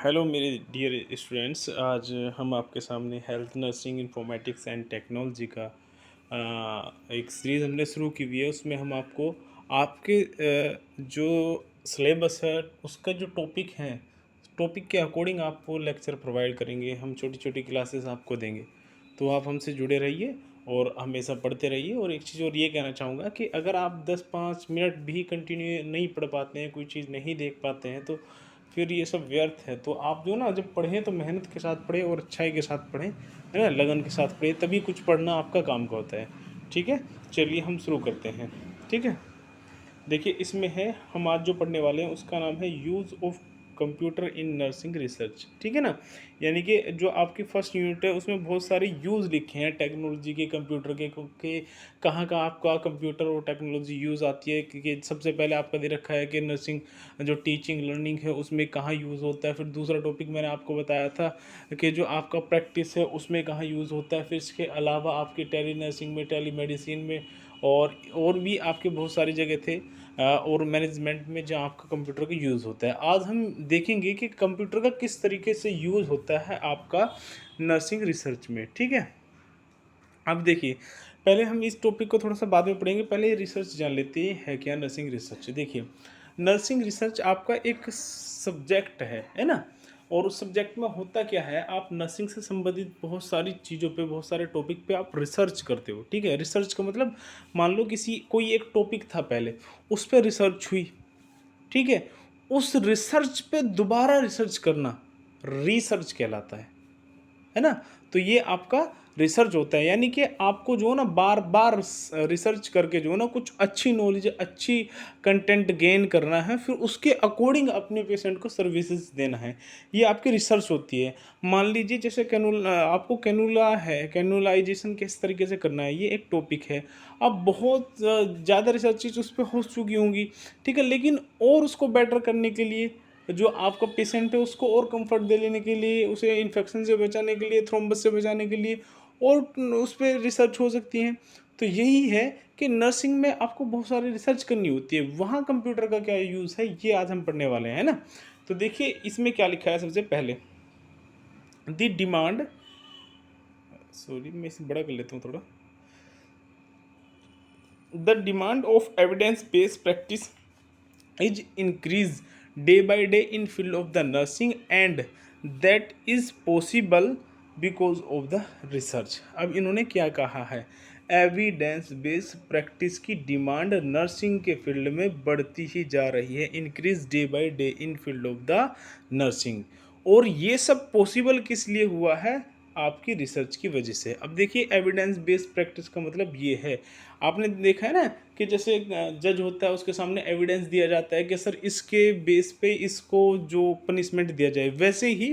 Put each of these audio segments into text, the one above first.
Hello मेरे dear students. आज हम आपके सामने health nursing informatics and technology का एक सीरीज़ हमने शुरू की हुई है। उसमें हम आपको आपके जो सिलेबस है उसका जो टॉपिक है, टॉपिक के अकॉर्डिंग आपको लेक्चर प्रोवाइड करेंगे। हम छोटी छोटी क्लासेस आपको देंगे, तो आप हमसे जुड़े रहिए और हमेशा पढ़ते रहिए। और एक चीज़ और ये कहना चाहूँगा कि अगर आप 10-5 मिनट भी कंटिन्यू नहीं पढ़ पाते हैं, कोई चीज़ नहीं देख पाते हैं, तो फिर ये सब व्यर्थ है। तो आप जो ना जब पढ़ें तो मेहनत के साथ पढ़ें और अच्छाई के साथ पढ़ें, है ना, लगन के साथ पढ़ें, तभी कुछ पढ़ना आपका काम का होता है। ठीक है, चलिए हम शुरू करते हैं। ठीक है, देखिए इसमें है, हम आज जो पढ़ने वाले हैं उसका नाम है use of computer in nursing research. ठीक है ना, यानी कि जो आपकी फर्स्ट यूनिट है उसमें बहुत सारे यूज़ लिखे हैं टेक्नोलॉजी के, कंप्यूटर के कहाँ कहाँ आपका कंप्यूटर और टेक्नोलॉजी यूज़ आती है। कि सबसे पहले आपका दे रखा है कि नर्सिंग जो टीचिंग लर्निंग है उसमें कहाँ यूज़ होता है। फिर दूसरा टॉपिक मैंने आपको बताया था कि जो आपका प्रैक्टिस है उसमें कहाँ यूज़ होता है। फिर इसके अलावा आपकी टेली नर्सिंग में, टेली मेडिसिन में और भी आपके बहुत सारी जगह थे और मैनेजमेंट में जहाँ आपका कंप्यूटर का यूज़ होता है। आज हम देखेंगे कि कंप्यूटर का किस तरीके से यूज़ होता है आपका नर्सिंग रिसर्च में। ठीक है, अब देखिए, पहले हम इस टॉपिक को थोड़ा सा बाद में पढ़ेंगे, पहले रिसर्च जान लेते हैं क्या नर्सिंग रिसर्च। देखिए, नर्सिंग रिसर्च आपका एक सब्जेक्ट है ना। और उस सब्जेक्ट में होता क्या है, आप नर्सिंग से संबंधित बहुत सारी चीज़ों पे, बहुत सारे टॉपिक पे आप रिसर्च करते हो। ठीक है, रिसर्च का मतलब मान लो कोई एक टॉपिक था पहले, उस पर रिसर्च हुई। ठीक है, उस रिसर्च पे दोबारा रिसर्च करना रिसर्च कहलाता है ना। तो ये आपका रिसर्च होता है, यानी कि आपको जो है ना बार बार रिसर्च करके जो है ना कुछ अच्छी नॉलेज, अच्छी कंटेंट गेन करना है, फिर उसके अकॉर्डिंग अपने पेशेंट को सर्विसेज देना है। ये आपकी रिसर्च होती है। मान लीजिए जैसे आपको कैनुला है, कैनुलाइजेशन किस तरीके से करना है, ये एक टॉपिक है। अब बहुत ज़्यादा रिसर्चेज उस पर हो चुकी होंगी। ठीक है, लेकिन और उसको बेटर करने के लिए, जो आपका पेशेंट है उसको और कंफर्ट दे लेने के लिए, उसे इन्फेक्शन से बचाने के लिए, थ्रोम्बस से बचाने के लिए और उस पर रिसर्च हो सकती है। तो यही है कि नर्सिंग में आपको बहुत सारी रिसर्च करनी होती है। वहाँ कंप्यूटर का क्या यूज़ है, ये आज हम पढ़ने वाले हैं ना। तो देखिए इसमें क्या लिखा है, सबसे पहले द डिमांड, सॉरी मैं इसे बड़ा कर लेता हूँ थोड़ा। The demand of evidence based practice is increased day by day in field of the nursing, and that is possible because of the research। अब इन्होंने क्या कहा है, एविडेंस बेस्ड प्रैक्टिस की डिमांड नर्सिंग के फील्ड में बढ़ती ही जा रही है, increase day by day in field of the nursing. और ये सब पॉसिबल किस लिए हुआ है, आपकी रिसर्च की वजह से। अब देखिए, एविडेंस बेस्ड प्रैक्टिस का मतलब ये है, आपने देखा है ना कि जैसे जज होता है उसके सामने एविडेंस दिया जाता है कि सर इसके बेस पे इसको जो पनिशमेंट दिया जाए, वैसे ही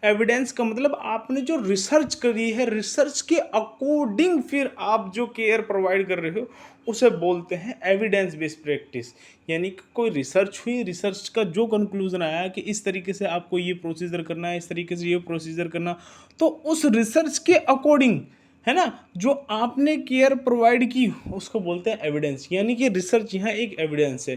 एविडेंस का मतलब आपने जो रिसर्च करी है, रिसर्च के अकॉर्डिंग फिर आप जो केयर प्रोवाइड कर रहे हो उसे बोलते हैं एविडेंस बेस्ड प्रैक्टिस। यानी कि कोई रिसर्च हुई, रिसर्च का जो कंक्लूजन आया कि इस तरीके से आपको ये प्रोसीजर करना है, इस तरीके से ये प्रोसीजर करना, तो उस रिसर्च के अकॉर्डिंग, है ना, जो आपने केयर प्रोवाइड की उसको बोलते हैं एविडेंस। यानी कि रिसर्च यहाँ एक एविडेंस है।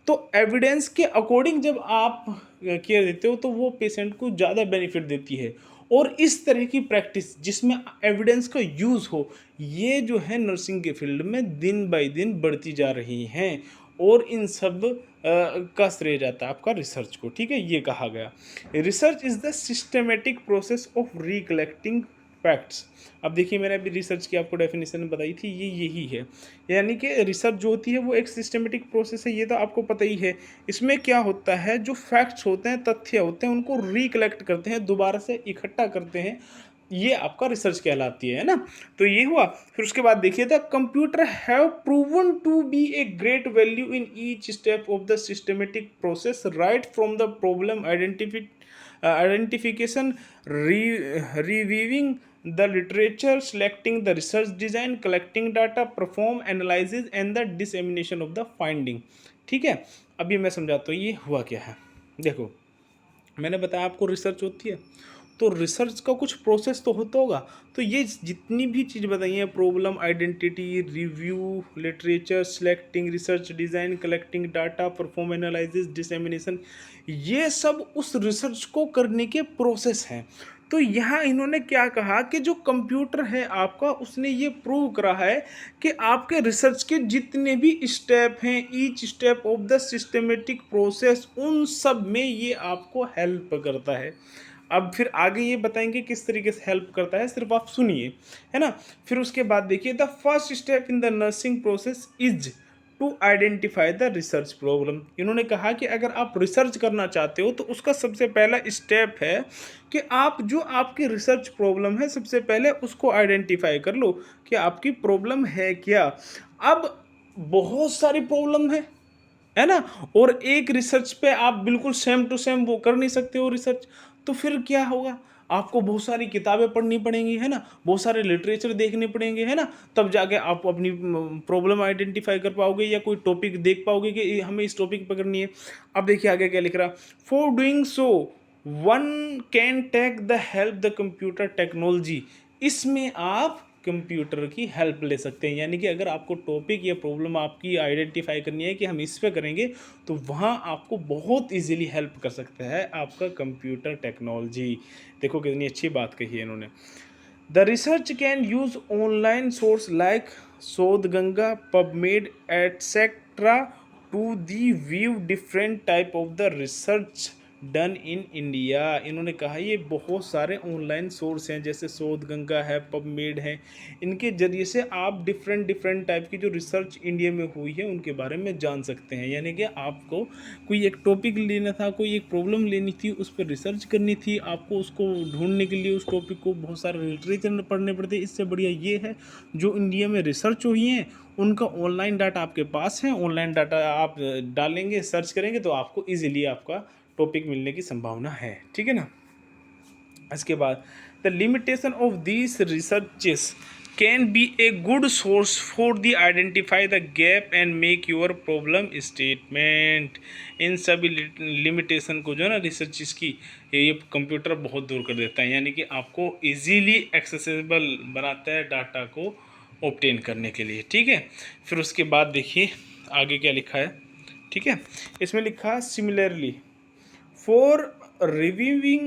तो एविडेंस के अकॉर्डिंग जब आप केयर देते हो तो वो पेशेंट को ज़्यादा बेनिफिट देती है। और इस तरह की प्रैक्टिस जिसमें एविडेंस का यूज़ हो, ये जो है नर्सिंग के फील्ड में दिन बाय दिन बढ़ती जा रही हैं। और इन सब का श्रेय जाता है आपका रिसर्च को। ठीक है, ये कहा गया research is the systematic process of recollecting facts. अब देखिए, मैंने अभी रिसर्च की आपको डेफिनेशन बताई थी, ये यही है। यानी कि रिसर्च जो होती है वो एक सिस्टमेटिक प्रोसेस है, ये तो आपको पता ही है। इसमें क्या होता है, जो फैक्ट्स होते हैं, तथ्य होते हैं, उनको रिकलेक्ट करते हैं, दोबारा से इकट्ठा करते हैं, ये आपका रिसर्च कहलाती है ना। तो ये हुआ। फिर उसके बाद देखिए, the computer have proven to be a great value in each step of the systematic process, right from the problem identification, reviewing the literature, selecting the research design, collecting data, perform analysis and the dissemination of the finding। ठीक है, अभी मैं समझाता हूँ ये हुआ क्या है। देखो, मैंने बताया आपको रिसर्च होती है, तो रिसर्च का कुछ प्रोसेस तो होता होगा। तो ये जितनी भी चीज़ बताई हैं, problem identity, review, literature, selecting, research design, collecting data, perform analysis, dissemination, ये सब उस रिसर्च को करने के प्रोसेस हैं। तो यहाँ इन्होंने क्या कहा कि जो कंप्यूटर है आपका, उसने ये प्रूव करा है कि आपके रिसर्च के जितने भी स्टेप हैं, each step of the systematic process, उन सब में ये आपको हेल्प करता है। अब फिर आगे ये बताएंगे किस तरीके से हेल्प करता है, सिर्फ आप सुनिए, है ना। फिर उसके बाद देखिए, the first step in the nursing process is to identify the research problem. इन्होंने कहा कि अगर आप रिसर्च करना चाहते हो तो उसका सबसे पहला स्टेप है कि आप जो आपकी रिसर्च प्रॉब्लम है, सबसे पहले उसको आइडेंटिफाई कर लो कि आपकी प्रॉब्लम है क्या। अब बहुत सारी प्रॉब्लम है ना, और एक रिसर्च पे आप बिल्कुल सेम टू सेम वो कर नहीं सकते हो रिसर्च। तो फिर क्या होगा, आपको बहुत सारी किताबें पढ़नी पड़ेंगी, है ना, बहुत सारे लिटरेचर देखने पड़ेंगे, है ना, तब जाके आप अपनी प्रॉब्लम आइडेंटिफाई कर पाओगे या कोई टॉपिक देख पाओगे कि हमें इस टॉपिक पर करनी है। अब देखिए आगे क्या लिख रहा, for doing so one can take the help the computer technology. इसमें आप कंप्यूटर की हेल्प ले सकते हैं, यानी कि अगर आपको टॉपिक या प्रॉब्लम आपकी आइडेंटिफाई करनी है कि हम इस पे करेंगे, तो वहाँ आपको बहुत इजीली हेल्प कर सकता है आपका कंप्यूटर टेक्नोलॉजी। देखो कितनी अच्छी बात कही है इन्होंने। The research can use online source like Shodhganga, PubMed etcetera to the view different type of the research done in India. इन्होंने कहा ये बहुत सारे ऑनलाइन सोर्स हैं, जैसे शोधगंगा है, पबमेड है, इनके जरिए से आप डिफरेंट डिफरेंट टाइप की जो रिसर्च इंडिया में हुई है उनके बारे में जान सकते हैं। यानी कि आपको कोई एक टॉपिक लेना था, कोई एक प्रॉब्लम लेनी थी, उस पर रिसर्च करनी थी, आपको उसको ढूंढने के लिए उस टॉपिक को बहुत सारे लिटरेचर पढ़ने पड़ते। इससे बढ़िया ये है जो इंडिया में रिसर्च हुई हैं उनका ऑनलाइन डाटा आपके पास है, ऑनलाइन डाटा आप डालेंगे, सर्च करेंगे तो आपको ईजिली आपका टॉपिक मिलने की संभावना है, ठीक है ना। इसके बाद the limitation of this researches can be a good source for the identify the gap and make your problem statement. इन सभी लिमिटेशन को जो है ना रिसर्च की, ये कंप्यूटर बहुत दूर कर देता है, यानी कि आपको इजीली एक्सेसिबल बनाता है डाटा को ऑब्टेन करने के लिए, ठीक है। फिर उसके बाद देखिए आगे क्या लिखा है, ठीक है। इसमें लिखा है similarly for reviewing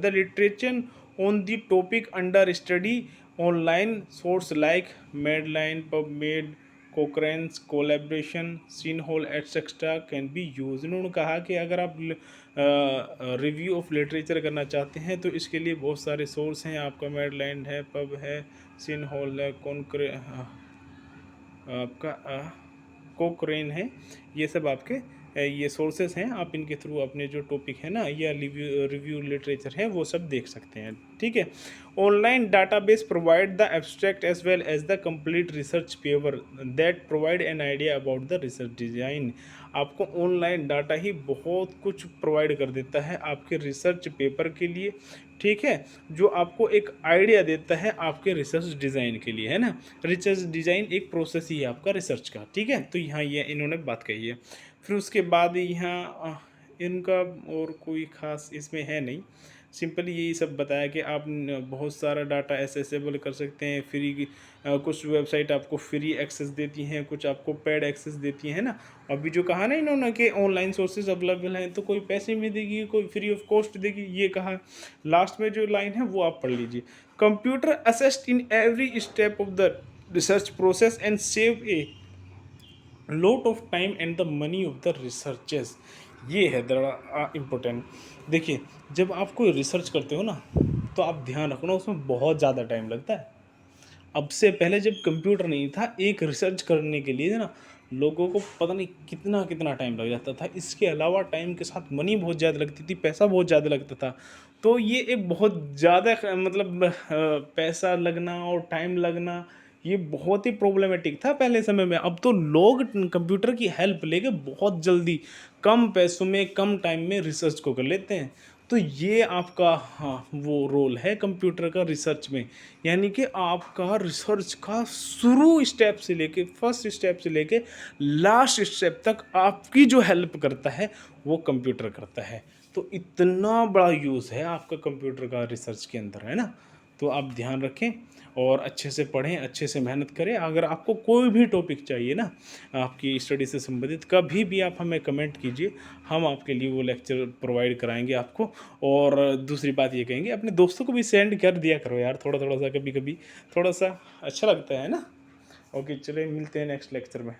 the literature on the topic under study, online source like Medline, PubMed, Cochrane's collaboration, Sinhole etc. can be used। इन्होंने कहा कि अगर आप रिव्यू ऑफ लिटरेचर करना चाहते हैं तो इसके लिए बहुत सारे सोर्स हैं, आपका मेडलाइन है, पब है, सिनहोल है, आपका कोक्रेन है, ये सब आपके ये सोर्सेस हैं। आप इनके थ्रू अपने जो टॉपिक है ना या रिव्यू लिटरेचर है वो सब देख सकते हैं, ठीक है। Online database provide the abstract as well as the complete research paper that provide an idea about the research design. आपको ऑनलाइन डाटा ही बहुत कुछ प्रोवाइड कर देता है आपके रिसर्च पेपर के लिए, ठीक है, जो आपको एक आइडिया देता है आपके रिसर्च डिज़ाइन के लिए, है ना। रिसर्च डिज़ाइन एक प्रोसेस ही है आपका रिसर्च का, ठीक है। तो यहाँ ये इन्होंने बात कही है। फिर उसके बाद यहाँ इनका और कोई ख़ास इसमें है नहीं, सिंपली यही सब बताया कि आप बहुत सारा डाटा एसेसेबल कर सकते हैं फ्री। कुछ वेबसाइट आपको फ्री एक्सेस देती हैं, कुछ आपको पेड एक्सेस देती हैं ना। अभी जो कहा ना इन्होंने कि ऑनलाइन सोर्सेज अवेलेबल हैं, तो कोई पैसे में देगी, कोई फ्री ऑफ कॉस्ट देगी, ये कहा। लास्ट में जो लाइन है वो आप पढ़ लीजिए, computer assist in every step of the research process and save a lot of time and the money of the researches. ये है बड़ा इम्पोर्टेंट। देखिए जब आप कोई रिसर्च करते हो ना, तो आप ध्यान रखना उसमें बहुत ज़्यादा टाइम लगता है। अब से पहले जब कंप्यूटर नहीं था, एक रिसर्च करने के लिए ना लोगों को पता नहीं कितना कितना टाइम लग जाता था। इसके अलावा टाइम के साथ मनी बहुत ज़्यादा लगती थी, पैसा बहुत ज़्यादा लगता था। तो ये एक बहुत ज़्यादा मतलब पैसा लगना और टाइम लगना, ये बहुत ही प्रॉब्लमेटिक था पहले समय में। अब तो लोग कंप्यूटर की हेल्प लेके बहुत जल्दी कम पैसों में कम टाइम में रिसर्च को कर लेते हैं। तो ये आपका वो रोल है कंप्यूटर का रिसर्च में, यानी कि आपका रिसर्च का शुरू स्टेप से लेके फर्स्ट स्टेप से लेके लास्ट स्टेप तक आपकी जो हेल्प करता है वो कंप्यूटर करता है। तो इतना बड़ा यूज़ है आपका कंप्यूटर का रिसर्च के अंदर, है ना? तो आप ध्यान रखें और अच्छे से पढ़ें, अच्छे से मेहनत करें। अगर आपको कोई भी टॉपिक चाहिए ना, आपकी स्टडी से संबंधित, कभी भी आप हमें कमेंट कीजिए, हम आपके लिए वो लेक्चर प्रोवाइड कराएँगे आपको। और दूसरी बात ये कहेंगे, अपने दोस्तों को भी सेंड कर दिया करो यार, थोड़ा-थोड़ा सा, कभी-कभी, थोड़ा-सा अच्छा लगता है ना? ओके, चलिए मिलते हैं नेक्स्ट लेक्चर में।